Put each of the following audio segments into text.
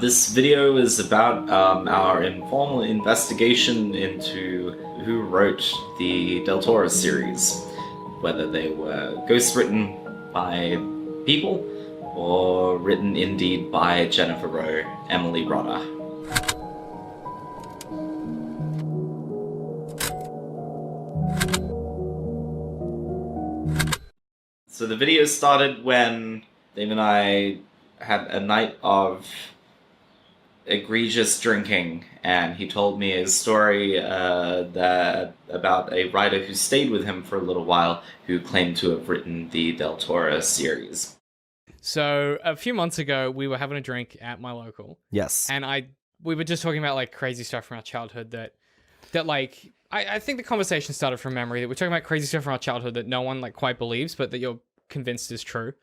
This video is about our informal investigation into who wrote the Deltora series, whether they were ghostwritten by people or written indeed by Jennifer Rowe, Emily Rodda. So the video started when Dave and I had a night of egregious drinking, and he told me a story about a writer who stayed with him for a little while who claimed to have written the Deltora series. So a few months ago, we were having a drink at my local. Yes. And we were just talking about like crazy stuff from our childhood that like I think the conversation started from memory, that we're talking about crazy stuff from our childhood that no one like quite believes, but that you're convinced is true.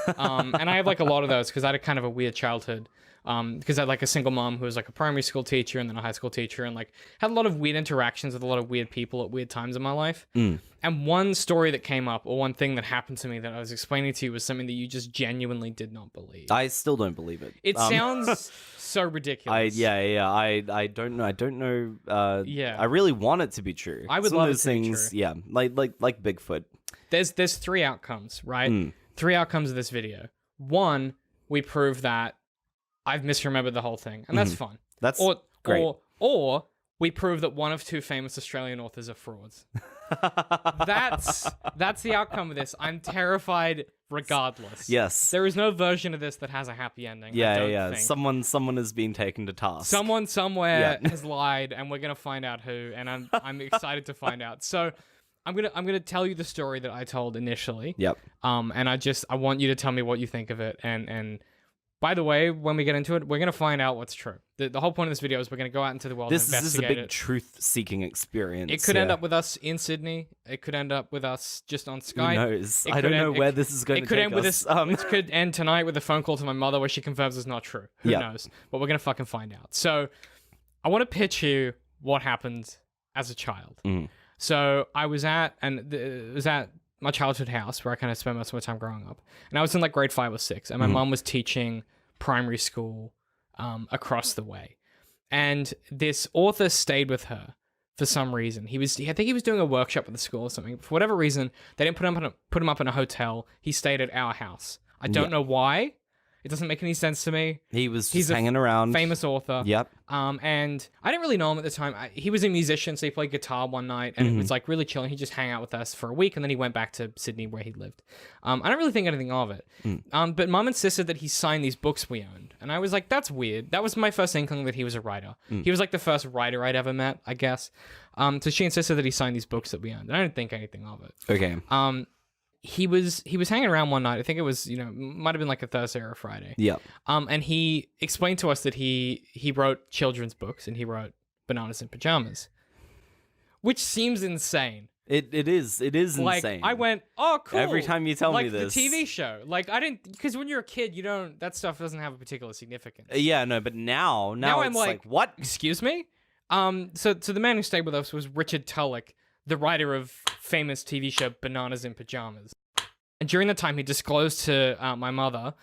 And I have like a lot of those because I had kind of a weird childhood. Because I had like a single mom who was like a primary school teacher and then a high school teacher, and like had a lot of weird interactions with a lot of weird people at weird times in my life. And one story that came up, or one thing that happened to me that I was explaining to you, was something that you just genuinely did not believe. I still don't believe it. It sounds so ridiculous. I don't know. I really want it to be true. I would love it to be true. Yeah, like Bigfoot. There's three outcomes, right? Three outcomes of this video. One, we prove that I've misremembered the whole thing, and that's fun. That's great. Or we prove that one of two famous Australian authors are frauds. That's the outcome of this. I'm terrified regardless. Yes. There is no version of this that has a happy ending. I don't think. Someone is being taken to task. Someone somewhere has lied, and we're gonna find out who, and I'm excited to find out. So I'm gonna tell you the story that I told initially. Yep. And I want you to tell me what you think of it, and by the way, when we get into it, we're going to find out what's true. The whole point of this video is we're going to go out into the world and investigate it. This is a big truth-seeking experience. It could end up with us in Sydney. It could end up with us just on Skype. Who knows? I don't know where this is going to take us. It could end tonight with a phone call to my mother where she confirms it's not true. Who knows? But we're going to fucking find out. So I want to pitch you what happened as a child. So I was at my childhood house where I kind of spent most of my time growing up. And I was in like grade 5 or 6, and my mom was teaching primary school across the way. And this author stayed with her for some reason. I think he was doing a workshop at the school or something. For whatever reason, they didn't put him up in a hotel. He stayed at our house. I don't know why. It doesn't make any sense to me. He's just hanging around. Famous author. Yep. And I didn't really know him at the time. He was a musician, so he played guitar one night, and it was like really chilling. He just hung out with us for a week, and then he went back to Sydney where he lived. I don't really think anything of it. But Mum insisted that he signed these books we owned, and I was like, that's weird. That was my first inkling that he was a writer. He was like the first writer I'd ever met, I guess. So she insisted that he signed these books that we owned, and I didn't think anything of it. Okay. He was hanging around one night. I think it was, might have been like a Thursday or a Friday. Yeah. And he explained to us that he wrote children's books, and he wrote Bananas in Pajamas, which seems insane. It is like, insane. I went, oh, cool. Every time you tell me this. Like the TV show. Like, I didn't, because when you're a kid, that stuff doesn't have a particular significance. Yeah, no, but now it's I'm like, what? Excuse me? So the man who stayed with us was Richard Tulloch, the writer of famous TV show Bananas in Pajamas. And during the time, he disclosed to my mother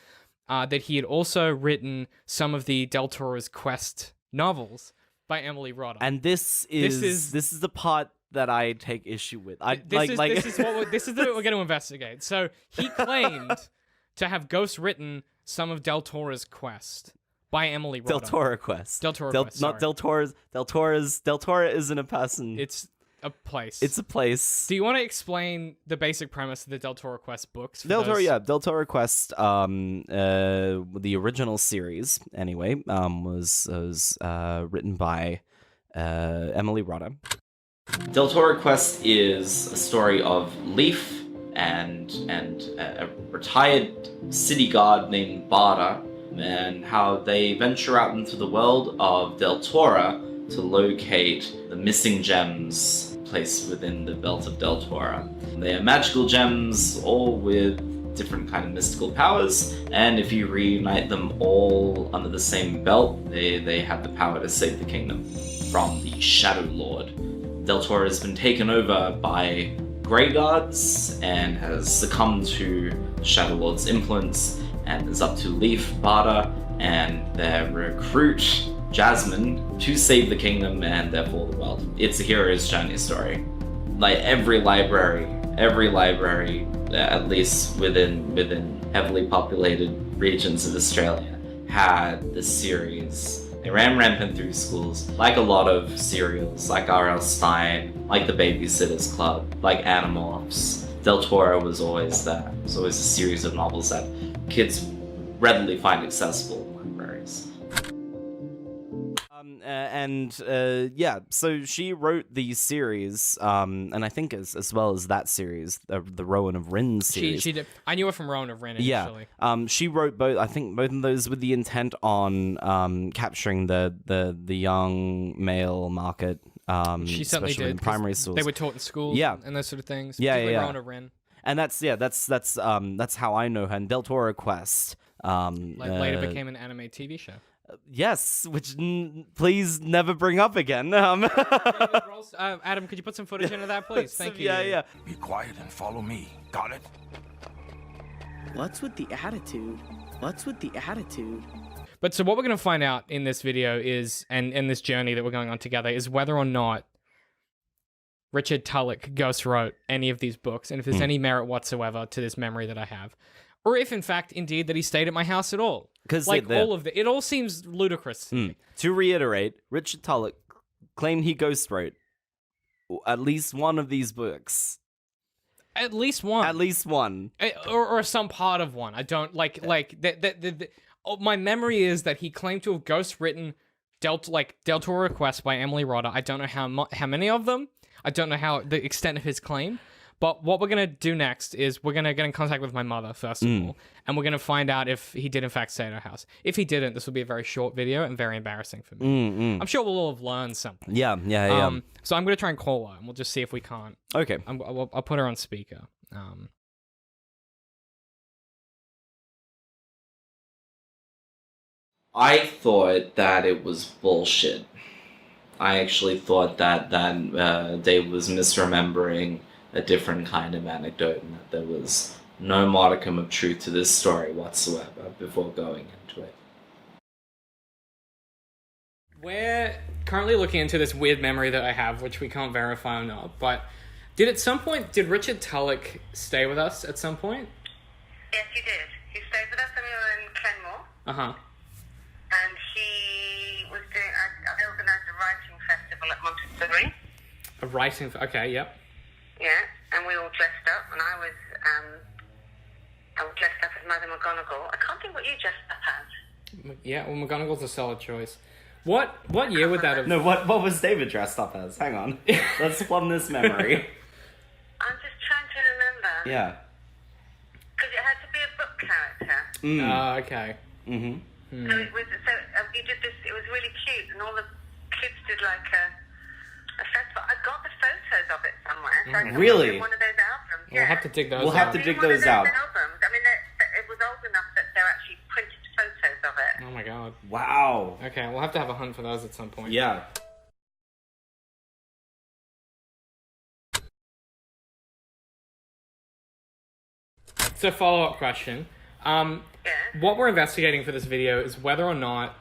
that he had also written some of the Deltora's Quest novels by Emily Rodda. And this is the part that I take issue with. This is what we're going to investigate. So he claimed to have ghostwritten some of Deltora's Quest by Emily Rodda. Deltora Quest. Quest. Not Deltora's. Deltora isn't a person. It's a place. It's a place. Do you want to explain the basic premise of the Deltora Quest books? Deltora Quest, the original series, anyway, was written by Emily Rodda. Deltora Quest is a story of Leaf and a retired city guard named Barda, and how they venture out into the world of Deltora to locate the missing gems placed within the belt of Deltora. They are magical gems, all with different kind of mystical powers, and if you reunite them all under the same belt, they have the power to save the kingdom from the Shadow Lord. Deltora has been taken over by Grey Guards and has succumbed to Shadow Lord's influence, and it's up to Leaf, Barda, and their recruit, Jasmine, to save the kingdom and therefore the world. It's a hero's journey story. Like every library, at least within heavily populated regions of Australia, had this series. They ran rampant through schools, like a lot of serials, like R.L. Stine, like The Babysitter's Club, like Animorphs. Deltora was always there. It was always a series of novels that kids readily find accessible in libraries. So she wrote these series, and I think as well as that series, the Rowan of Rin series. She did. I knew her from Rowan of Rin initially. Yeah. She wrote both. I think both of those with the intent on capturing the young male market. She certainly did. In primary schools. They were taught in schools. Yeah. And those sort of things. Yeah. Rowan of Rin. And that's how I know her. And Deltora Quest. Later became an anime TV show. Yes, which please never bring up again. Adam, could you put some footage into that, please? Thank you. Yeah. Be quiet and follow me. Got it? What's with the attitude? But so what we're going to find out in this video is, and in this journey that we're going on together, is whether or not Richard Tulloch ghost wrote any of these books, and if there's any merit whatsoever to this memory that I have. Or if, in fact, indeed, that he stayed at my house at all. Because it all seems ludicrous to me. To reiterate, Richard Tulloch claimed he ghost wrote at least one of these books. At least one. Or some part of one. I don't my memory is that he claimed to have ghost written Deltora Quest by Emily Rodda. I don't know how many of them. I don't know the extent of his claim. But what we're going to do next is we're going to get in contact with my mother, first of all, and we're going to find out if he did, in fact, stay at her house. If he didn't, this will be a very short video and very embarrassing for me. I'm sure we'll all have learned something. Yeah. So I'm going to try and call her, and we'll just see if we can't. Okay. I'll put her on speaker. I thought that it was bullshit. I actually thought that Dave was misremembering a different kind of anecdote, and that there was no modicum of truth to this story whatsoever before going into it. We're currently looking into this weird memory that I have, which we can't verify or not, but did Richard Tulloch stay with us at some point? Yes, he did. He stayed with us when we were in Kenmore. Uh-huh. And he was doing, I organised a writing festival at Montessori. A writing, okay, yep. Yeah, and we all dressed up, and I was dressed up as Mother McGonagall. I can't think what you dressed up as. Yeah, well, McGonagall's a solid choice. What year would that have... No, what was David dressed up as? Hang on. Let's plumb this memory. I'm just trying to remember. Yeah. Because it had to be a book character. Okay. Mm-hmm. So we did this, it was really cute, and all the kids did like a festival. I got the photos of it somewhere. So I can really? One of those albums. We'll have to dig those out. We'll have to dig those out. Albums. I mean, it was old enough that they're actually printed photos of it. Oh my god. Wow. Okay, we'll have to have a hunt for those at some point. Yeah. So, follow-up question. What we're investigating for this video is whether or not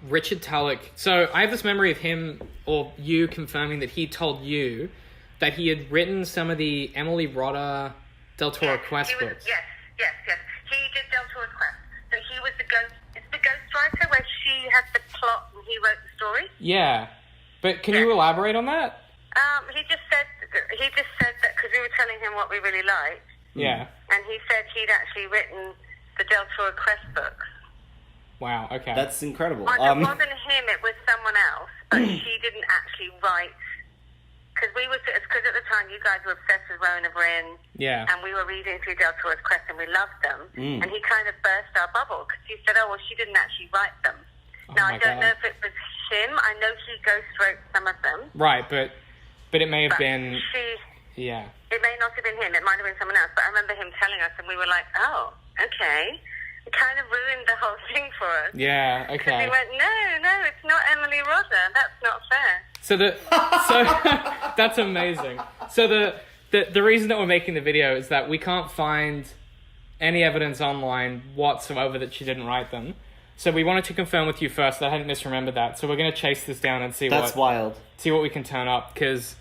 Richard Tulloch... So, I have this memory of him or you confirming that he told you that he had written some of the Emily Rodda Deltora Quest books. Yes. He did Deltora's Quest. So he was the ghostwriter where she had the plot and he wrote the story? Yeah. But can you elaborate on that? He just said that because we were telling him what we really liked. Yeah. And he said he'd actually written the Deltora Quest books. Wow, okay. That's incredible. Well, it wasn't him, it was someone else, but she didn't actually write. Because at the time you guys were obsessed with Rowan of Rin. Yeah. And we were reading through Deltora's Quest and we loved them. And he kind of burst our bubble because he said, oh, well, she didn't actually write them. Now, I don't know if it was him. I know he ghost wrote some of them. Right, but it may have been... Yeah. It may not have been him. It might have been someone else. But I remember him telling us and we were like, oh, okay. It kind of ruined the whole thing for us. Yeah, okay. Because we went, no, it's not Emily Rodda. That's not fair. So that's amazing. So the reason that we're making the video is that we can't find any evidence online whatsoever that she didn't write them. So we wanted to confirm with you first. I hadn't misremembered that. So we're going to chase this down and see That's wild. See what we can turn up, because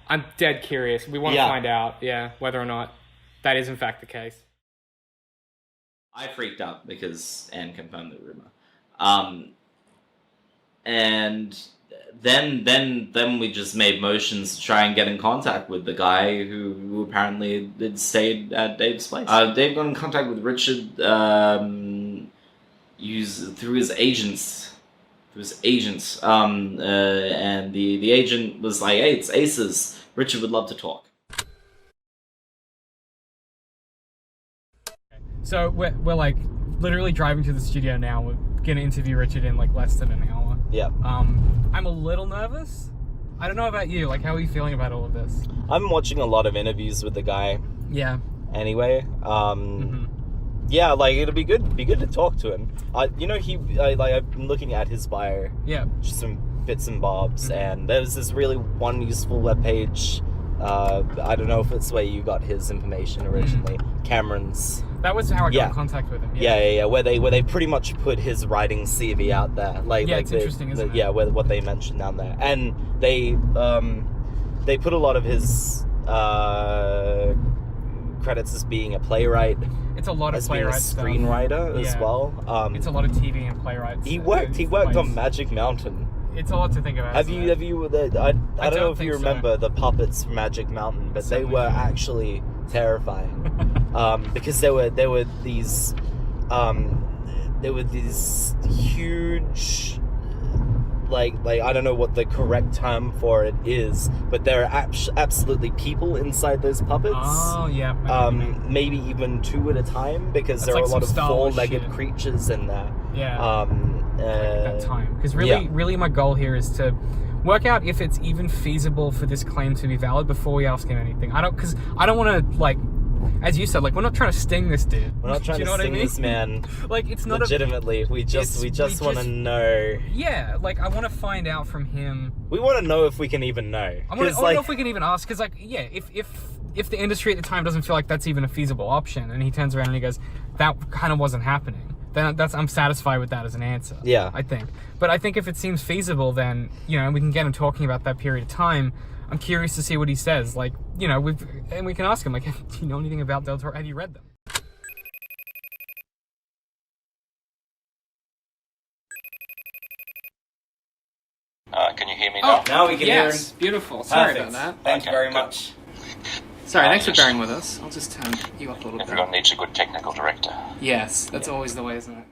I'm dead curious. We want to find out, whether or not that is in fact the case. I freaked out because Anne confirmed the rumor. And then we just made motions to try and get in contact with the guy who apparently had stayed at Dave's place. Dave got in contact with Richard through his agents. And the agent was like, "Hey, it's Aces. Richard would love to talk." So we're like literally driving to the studio now. We're gonna interview Richard in like less than an hour. Yeah. I'm a little nervous. I don't know about you. Like, how are you feeling about all of this? I'm watching a lot of interviews with the guy. Yeah. Anyway, yeah, like it'll be good to talk to him. I've been looking at his bio. Yeah. Just some bits and bobs, and there's this really one useful webpage. I don't know if it's where you got his information originally. Cameron's. That was how I got in contact with him. Yeah. Where they pretty much put his writing CV out there. It's interesting, isn't it? Yeah, what they mentioned down there, and they put a lot of his credits as being a playwright. It's a lot of playwright stuff. Being a screenwriter as well. It's a lot of TV and playwrights. He worked on Magic Mountain. It's a lot to think about. Have you? I don't know if you remember the puppets from Magic Mountain, but they were actually terrifying. Because there were these huge, like I don't know what the correct term for it is, but there are absolutely people inside those puppets. Oh yeah. Maybe even two at a time, because there are a lot of four-legged creatures in there. Yeah. That time, because really my goal here is to work out if it's even feasible for this claim to be valid before we ask him anything. I don't want to, like, as you said, like, we're not trying to sting this dude. We're not trying to sting this man. Like, it's not legitimately. We just want to know. Yeah, like, I want to find out from him. We want to know if we can even know. I want to know if we can even ask, because, like, yeah, if the industry at the time doesn't feel like that's even a feasible option, and he turns around and he goes, that kind of wasn't happening, then I'm satisfied with that as an answer. Yeah. I think. But I think if it seems feasible, then, we can get him talking about that period of time. I'm curious to see what he says. Like, and we can ask him, like, do you know anything about Deltora? Have you read them? Can you hear me now? Now we can hear him. Yes, beautiful. Sorry about that. Thank you very much. Sorry, thanks for bearing with us. I'll just turn you up a little bit. Everyone needs a good technical director. Yes, that's always the way, isn't it?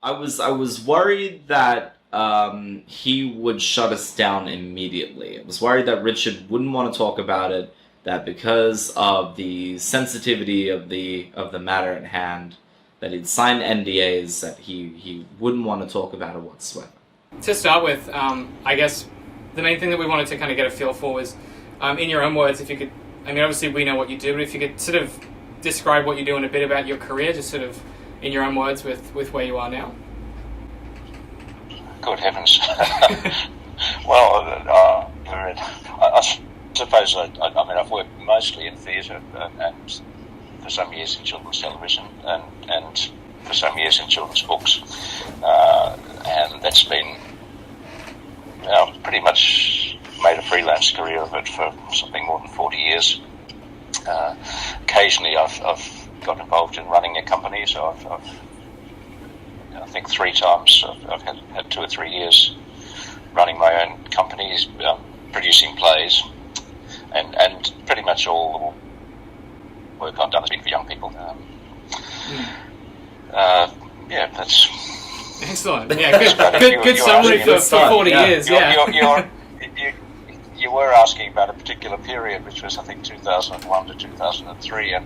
I was worried that he would shut us down immediately. I was worried that Richard wouldn't want to talk about it, that because of the sensitivity of the matter at hand, that he'd signed NDAs, that he wouldn't want to talk about it whatsoever. To start with, I guess the main thing that we wanted to kind of get a feel for was, in your own words, if you could, I mean, obviously we know what you do, but if you could sort of describe what you do and a bit about your career, just sort of in your own words with where you are now. Good heavens. Well, I suppose, I've worked mostly in theatre and for some years in children's television and for some years in children's books. And that's been, pretty much made a freelance career of it for something more than 40 years. Occasionally I've got involved in running a company, so I think 3 times I've had 2 or 3 years running my own companies, producing plays, and pretty much all the work I've done has been for young people. That's excellent. Yeah, good summary for 40 years. You were asking about a particular period, which was I think 2001 to 2003, and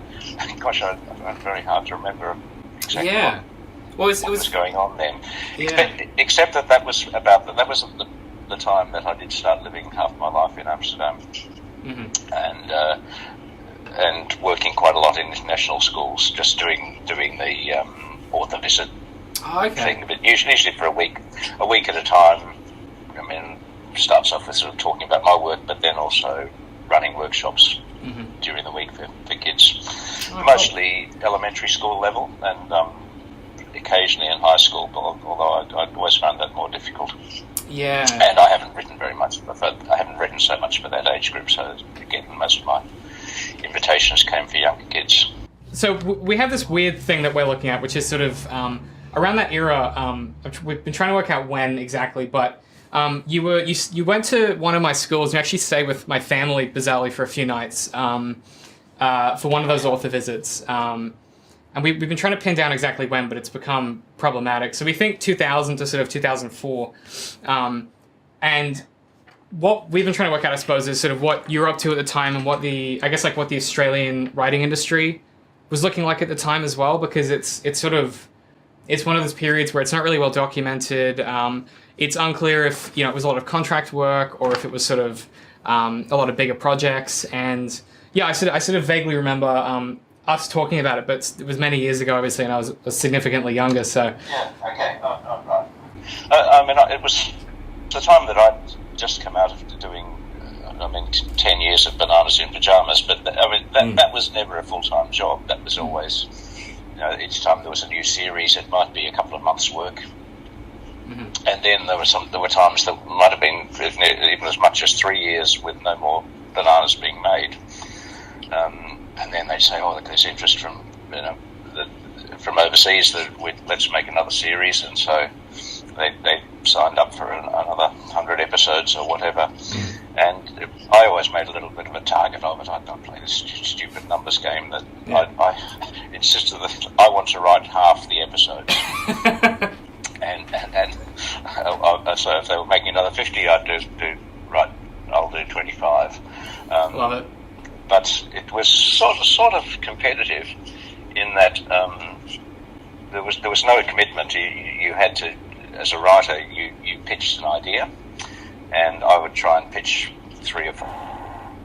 gosh, I find it very hard to remember exactly what was going on then. Yeah. Except that was the time that I did start living half my life in Amsterdam, and working quite a lot in international schools, just doing the author visit thing, but usually for a week at a time. I mean, starts off with sort of talking about my work, but then also running workshops during the week for kids, mostly elementary school level and occasionally in high school, although I'd always found that more difficult. Yeah. And I haven't written I haven't written so much for that age group, so again, most of my invitations came for younger kids. So we have this weird thing that we're looking at, which is sort of around that era. We've been trying to work out when exactly, but you went to one of my schools. You actually stayed with my family, bizarrely, for a few nights for one of those author visits. And we've been trying to pin down exactly when, but it's become problematic. So we think 2000 to sort of 2004. And what we've been trying to work out, I suppose, is sort of what you're up to at the time and what the Australian writing industry was looking like at the time as well, because it's one of those periods where it's not really well documented. It's unclear if it was a lot of contract work or if it was sort of a lot of bigger projects. And yeah, I sort of vaguely remember us talking about it, but it was many years ago, obviously, and I was significantly younger. So yeah, okay, right. I mean, it was the time that I'd just come out of doing 10 years of Bananas in Pyjamas, but that was never a full-time job. That was always, each time there was a new series, it might be a couple of months' work. Mm-hmm. And then there were times that might have been even as much as 3 years with no more bananas being made. And then they say, "Oh, there's interest from from overseas. Let's make another series." And so they signed up for another 100 episodes or whatever. And I always made a little bit of a target of it. I'd play this stupid numbers game that I insisted that I want to write half the episodes. and so if they were making another 50, I'll do 25. Love it. But it was sort of competitive in that there was no commitment. You had to, as a writer, you pitched an idea, and I would try and pitch 3 or 4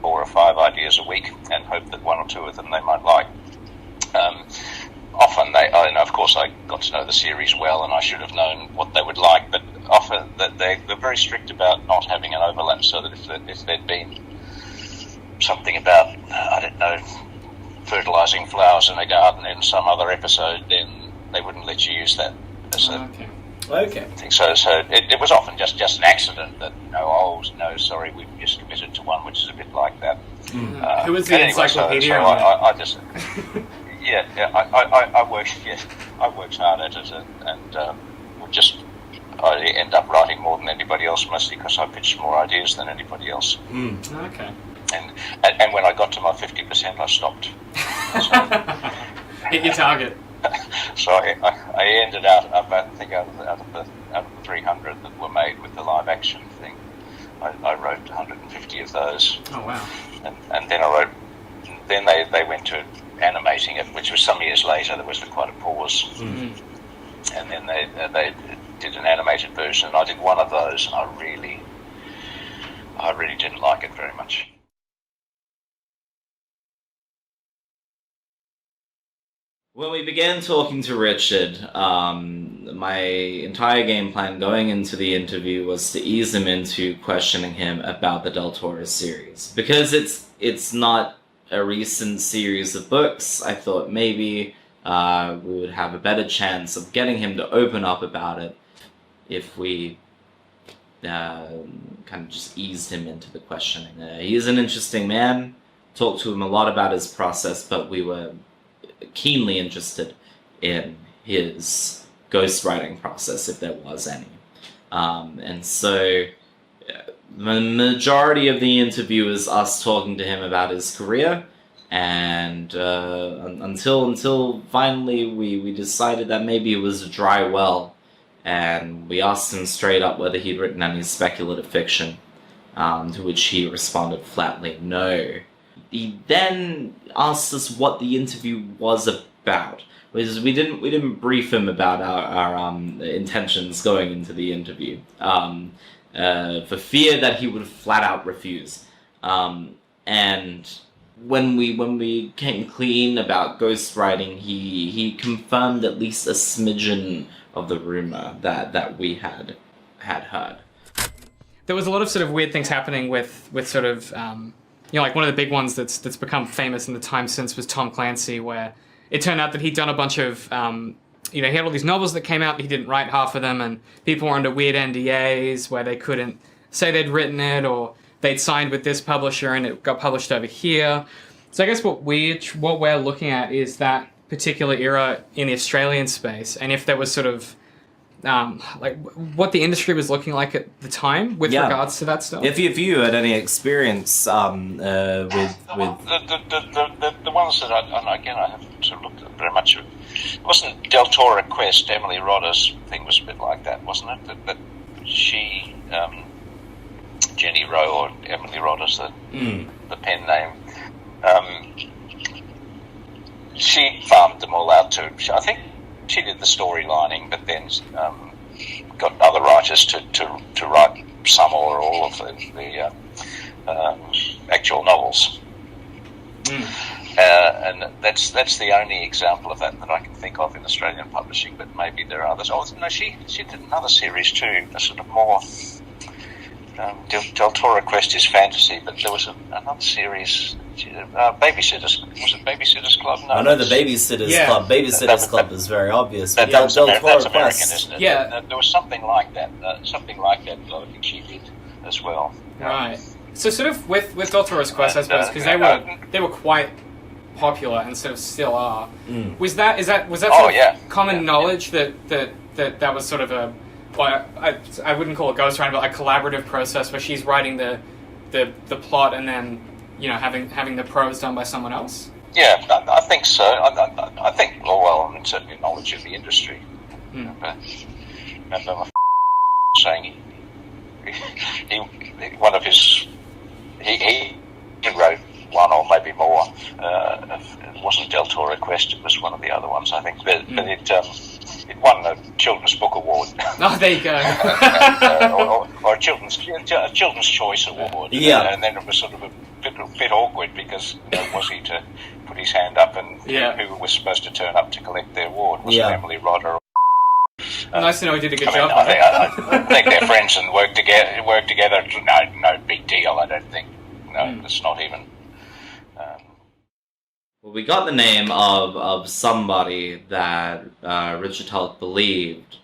or 5 ideas a week and hope that 1 or 2 of them they might like. Often of course I got to know the series well, and I should have known what they would like, but often they're very strict about not having an overlap, so that if there'd been something about, I don't know, fertilising flowers in a garden in some other episode, then they wouldn't let you use that as a thing. So it was often just an accident that, sorry, we've just committed to one which is a bit like that. Who was the encyclopedia? So I just... I worked hard at it, and I end up writing more than anybody else, mostly because I pitched more ideas than anybody else. Okay. And when I got to my 50%, I stopped. Hit your target. So I ended out, I think, out of the 300 that were made with the live action thing, I wrote 150 of those. Oh wow! And then then they went to animating it, which was some years later. There was quite a pause, and then they did an animated version. I did one of those, and I really didn't like it very much. When we began talking to Richard, my entire game plan going into the interview was to ease him into questioning him about the Deltora series. Because it's not a recent series of books, I thought maybe we would have a better chance of getting him to open up about it if we kind of just eased him into the questioning. He is an interesting man, talked to him a lot about his process, but we were keenly interested in his ghostwriting process, if there was any. And so the majority of the interview is us talking to him about his career, and until finally we decided that maybe it was a dry well, and we asked him straight up whether he'd written any speculative fiction, to which he responded flatly no. He then asked us what the interview was about. Because we didn't brief him about our intentions going into the interview, for fear that he would flat out refuse. And when we came clean about ghostwriting, he confirmed at least a smidgen of the rumor that we had heard. There was a lot of sort of weird things happening with sort of like one of the big ones that's become famous in the time since was Tom Clancy, where it turned out that he'd done a bunch of, he had all these novels that came out, he didn't write half of them, and people were under weird NDAs where they couldn't say they'd written it, or they'd signed with this publisher and it got published over here. So I guess what we're looking at is that particular era in the Australian space, and if there was sort of what the industry was looking like at the time with regards to that stuff. If you had any experience with the ones that I haven't sort of looked at very much. It wasn't Deltora Quest. Emily Rodder's thing was a bit like that, wasn't it? That she, Jenny Rowe or Emily Rodder's the pen name. She farmed them all out too. I think she did the storylining, but then got other writers to write some or all of the actual novels. And that's the only example of that I can think of in Australian publishing, but maybe there are others. Oh no, she did another series too, a sort of more Deltora Quest is fantasy, but there was another series, Babysitters. Was it Babysitters Club? No, I know the Babysitters Club. Babysitters Club is very obvious. But that's Deltora American, Quest, isn't it? Yeah. There was something like that. I think she did as well. Right. So sort of with Deltora's Quest, I suppose, because they were quite popular and sort of still are. Was that sort of common knowledge that was sort of a, well, I wouldn't call it ghostwriting, but a collaborative process where she's writing the plot and then having the prose done by someone else? Yeah, I think so. I think, well, I mean, certainly knowledge of the industry. Remember my saying he wrote one or maybe more. It wasn't Deltora Quest, it was one of the other ones, I think. But it won the Children's Book Award. Oh, there you go. or a Children's Choice Award. Yeah. And then it was sort of a bit awkward because was he to put his hand up and who was supposed to turn up to collect the award? Was it Emily Rodder? Nice to know he did a good job. I think they're friends and work together. No big deal, I don't think. No, it's not even. Well, we got the name of somebody that Richard Tulloch believed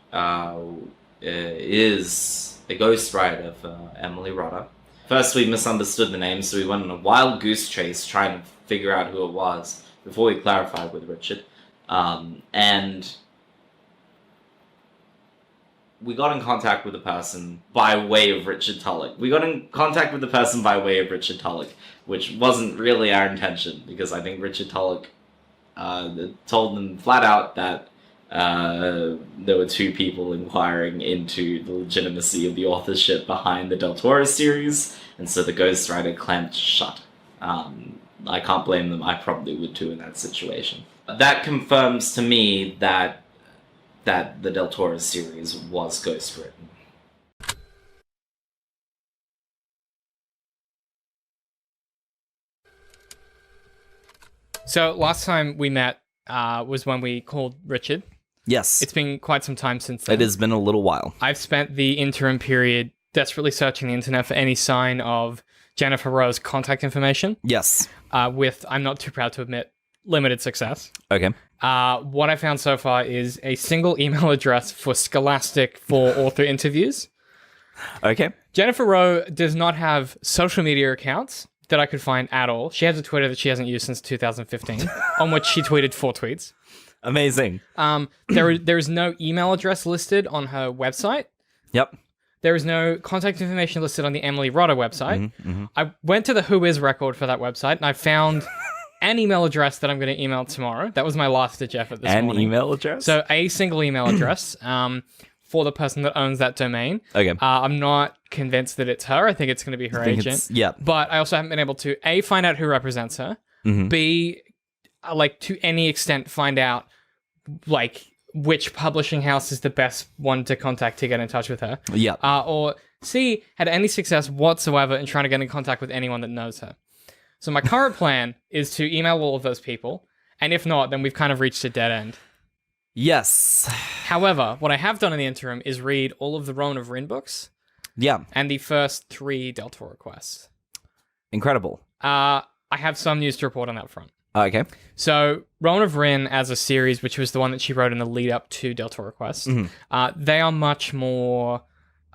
is a ghostwriter for Emily Rodder. First, we misunderstood the name, so we went on a wild goose chase trying to figure out who it was before we clarified with Richard. And we got in contact with the person by way of Richard Tulloch. Which wasn't really our intention, because I think Richard Tulloch told them flat out that there were two people inquiring into the legitimacy of the authorship behind the Deltora series, and so the ghostwriter clamped shut. I can't blame them, I probably would too in that situation. That confirms to me that the Deltora series was ghostwritten. So last time we met was when we called Richard. Yes. It's been quite some time since then. It has been a little while. I've spent the interim period desperately searching the internet for any sign of Jennifer Rowe's contact information. Yes. With, I'm not too proud to admit, limited success. Okay. What I found so far is a single email address for Scholastic for author interviews. Okay. Jennifer Rowe does not have social media accounts that I could find at all. She has a Twitter that she hasn't used since 2015, on which she tweeted 4 tweets. Amazing. There is no email address listed on her website. Yep. There is no contact information listed on the Emily Rodder website. I went to the Who Is record for that website, and I found an email address that I'm going to email tomorrow. That was my last-ditch effort this morning. An email address? So a single email address for the person that owns that domain. Okay. I'm not convinced that it's her. I think it's going to be her agent. Yeah. But I also haven't been able to, A, find out who represents her, B, to any extent find out, which publishing house is the best one to contact to get in touch with her. Yeah. Or C, had any success whatsoever in trying to get in contact with anyone that knows her. So my current plan is to email all of those people, and if not, then we've kind of reached a dead end. Yes. However, what I have done in the interim is read all of the Rowan of Rin books. Yeah. And the first 3 Deltora quests. Incredible. I have some news to report on that front. Okay. So, Rowan of Rin as a series, which was the one that she wrote in the lead up to Deltora Quest, they are much more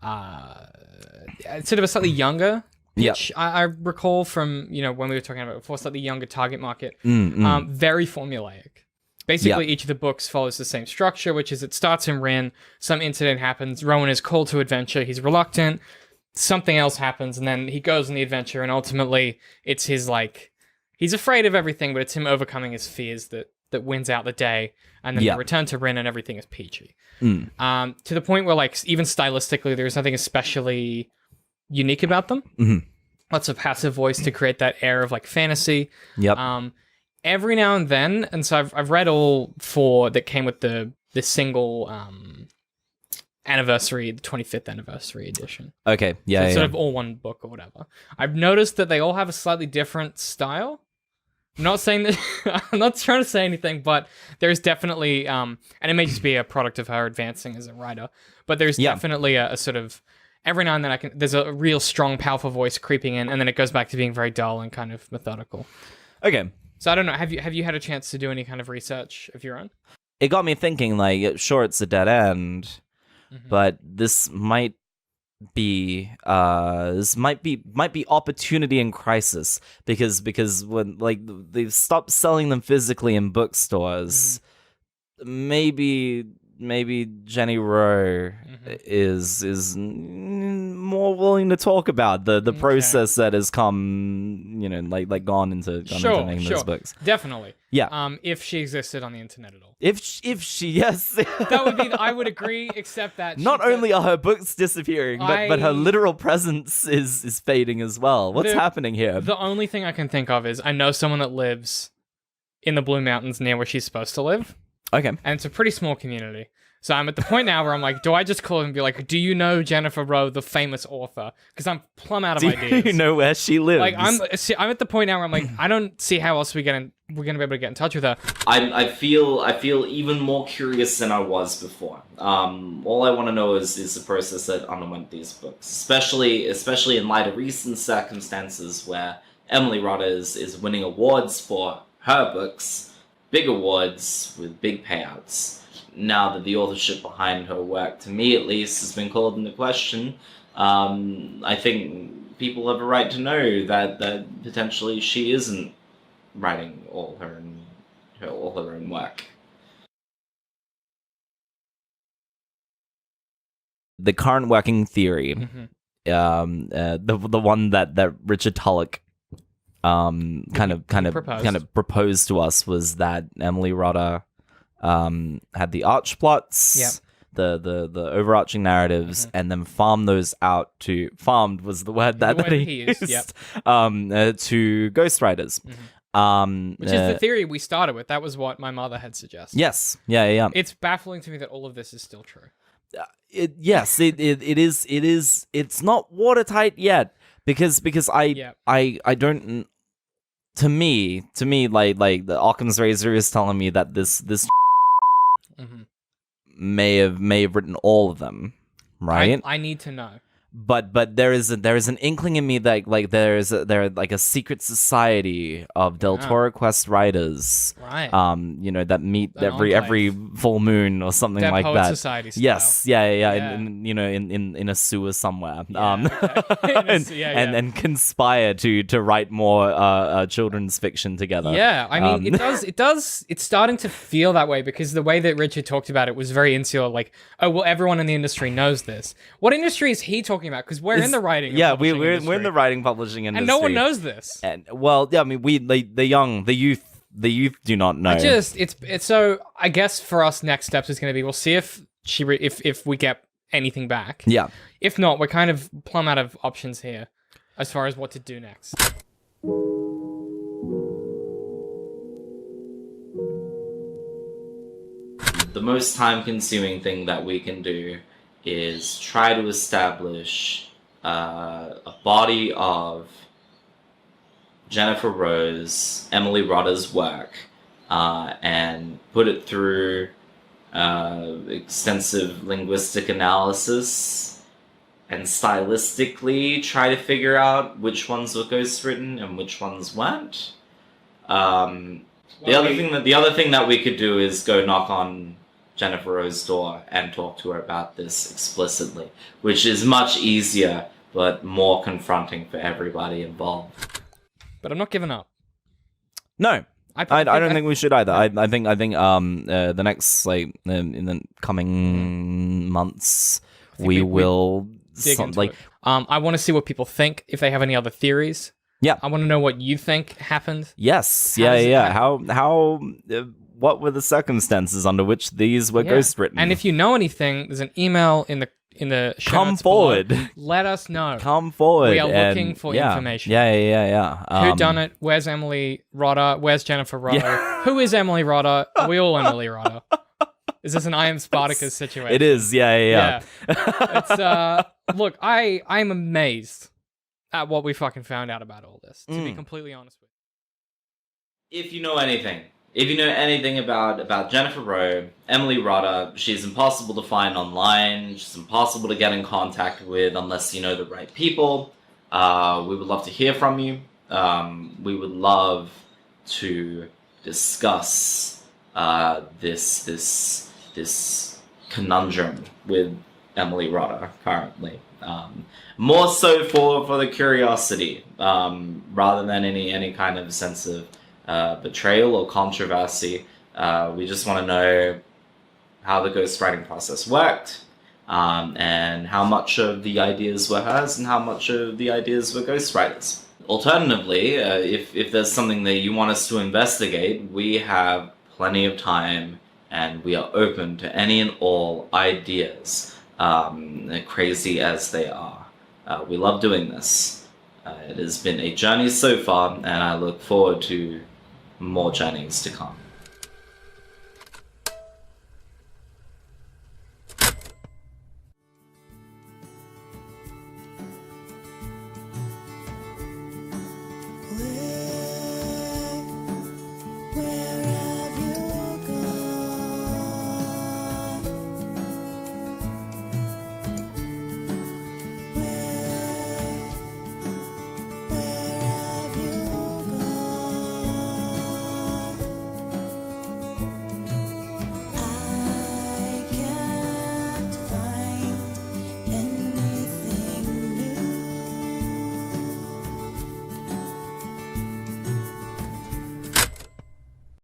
sort of a slightly younger pitch. I recall from, when we were talking about it before, slightly younger target market. Very formulaic. Basically, each of the books follows the same structure, which is it starts in Rin, some incident happens, Rowan is called to adventure, he's reluctant, something else happens, and then he goes on the adventure, and ultimately, it's his, he's afraid of everything, but it's him overcoming his fears that wins out the day, and then they return to Rin, and everything is peachy. To the point where, even stylistically, there's nothing especially unique about them. Lots of passive voice to create that air of, fantasy. Every now and then, and so I've read all 4 that came with the single anniversary, the 25th anniversary edition. Okay, So it's sort of all one book or whatever. I've noticed that they all have a slightly different style. I'm not saying that, I'm not trying to say anything, but there's definitely, and it may just be a product of her advancing as a writer, but there's definitely a sort of, every now and then there's a real strong, powerful voice creeping in, and then it goes back to being very dull and kind of methodical. Okay. So I don't know. Have you had a chance to do any kind of research of your own? It got me thinking. Sure, it's a dead end, but this might be opportunity in crisis because when they've stopped selling them physically in bookstores, maybe Jenny Rowe is more willing to talk about the process that has come, gone into making those books. Definitely. Yeah. If she existed on the internet at all. If she, yes. That would be, I would agree, except that not only are her books disappearing, but her literal presence is fading as well. What's happening here? The only thing I can think of is I know someone that lives in the Blue Mountains near where she's supposed to live. Okay. And it's a pretty small community. So I'm at the point now where I'm like, do I just call and be like, do you know Jennifer Rowe, the famous author? Because I'm plumb out of ideas. Do you know where she lives? I'm at the point now where I'm like, I don't see how else we're gonna be able to get in touch with her. I feel even more curious than I was before. All I want to know is the process that underwent these books, especially in light of recent circumstances where Emily Rodda is winning awards for her books, big awards with big payouts. Now that the authorship behind her work, to me at least, has been called into question, I think people have a right to know that potentially she isn't writing all her own work. The current working theory, the one that Richard Tulloch kind of proposed to us was that Emily Rodda had the arch plots, the overarching narratives, and then farmed those out to was the word that he used, to ghostwriters. Which is the theory we started with. That was what my mother had suggested. Yes, yeah. It's baffling to me that all of this is still true. It is. It's not watertight yet because I don't. To me, like the Occam's razor is telling me that this may have written all of them, right? I need to know. But there is an inkling in me that there are a secret society of Deltora Quest writers, right? That meet every full moon or something like poet that. Society style. Yes, yeah. In a sewer somewhere, and conspire to write more children's fiction together. Yeah, I mean, it does. It's starting to feel that way because the way that Richard talked about it was very insular. Like, oh well, everyone in the industry knows this. What industry is he talking about? Because we're in the writing. Yeah, we're in the writing publishing industry, and no one knows this. And I mean, the youth do not know. It's so. I guess for us, next steps is going to be we'll see if if we get anything back. Yeah. If not, we're kind of plumb out of options here as far as what to do next. The most time-consuming thing that we can do is try to establish a body of Jennifer Rowe's, Emily Rodda's work, and put it through extensive linguistic analysis and stylistically try to figure out which ones were ghostwritten and which ones weren't. The other thing that we could do is go knock on Jennifer Rowe's door and talk to her about this explicitly, which is much easier but more confronting for everybody involved. But I'm not giving up. No, I don't think we should either. I think the next in the coming months we will I want to see what people think, if they have any other theories. Yeah, I want to know what you think happened. Yes, how what were the circumstances under which these were ghostwritten? And if you know anything, there's an email in the show come notes forward. Below. Let us know. Come forward. We are looking for information. Yeah. Who done it? Where's Emily Rodder? Where's Jennifer Rodder? Who is Emily Rodder? Are we all Emily Rodder? Is this an I Am Spartacus situation? It is. Yeah. It's look, I'm amazed at what we fucking found out about all this, to be completely honest with you. If you know anything about Jennifer Rowe, Emily Rodder, she's impossible to find online, she's impossible to get in contact with unless you know the right people. We would love to hear from you. We would love to discuss this conundrum with Emily Rodder currently. More so for the curiosity, rather than any kind of sense of betrayal or controversy. We just want to know how the ghostwriting process worked, and how much of the ideas were hers and how much of the ideas were ghostwriters. Alternatively, if there's something that you want us to investigate, we have plenty of time and we are open to any and all ideas, crazy as they are. We love doing this. It has been a journey so far, and I look forward to more journeys to come.